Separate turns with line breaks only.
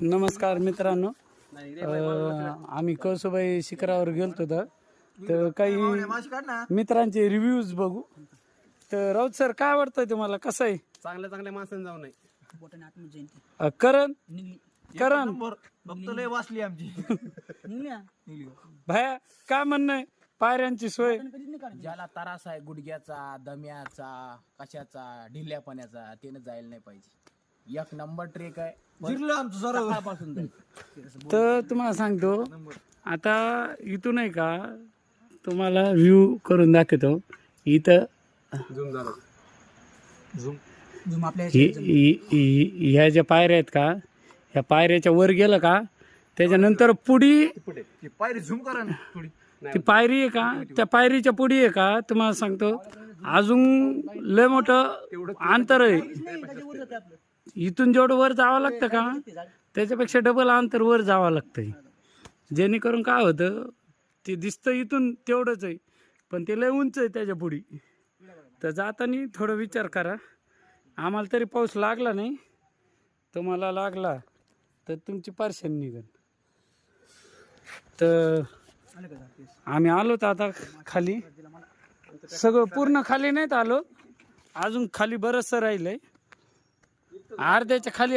नमस्कार मित्रांनो, आम्ही कळसुबाई शिखरावर गेलतो तर काही मित्रांचे रिव्ह्यूज बघू. तर राऊत सर, काय वाटतंय तुम्हाला, कसं आहे?
चांगल्या माणसाने जाऊ नये.
करण
लय वाचली आमची.
भाया, काय म्हणणं आहे? पायऱ्यांची सोय
ज्याला त्रास आहे गुडघ्याचा, दम्याचा, कशाचा, ढिल्यापणाचा, त्याने जायला नाही पाहिजे. एक नंबर ट्रेक आहे. सकाळपासून जाईल.
तर तुम्हाला सांगतो, आता इथून आहे का तुम्हाला व्ह्यू करून दाखवतो. इथं ह्या ज्या पायऱ्या आहेत का, ह्या पायऱ्याच्या वर गेलं का त्याच्यानंतर पुढी
पायरी झूम करा ना थोडी.
ती पायरी आहे का, त्या पायरीच्या पुढी आहे का तुम्हाला सांगतो अजून लय मोठं अंतर आहे. इथून जेवढं वर जावं लागतं का त्याच्यापेक्षा डबल अंतर वर जावं लागतं. जेणेकरून काय होतं, ते दिसतं इथून तेवढंच आहे पण ते लय उंच आहे त्याच्या पुढी. तर जाताना थोडं विचार करा. आम्हाला तरी पाऊस लागला नाही, तुम्हाला लागला तर तुमची पार्शन निघेल. तर आम्ही आलो तर आता खाली, सगळं पूर्ण खाली नाहीत आलो, अजून खाली बरंचसं राहिलंय. अर्ध्याच्या खाली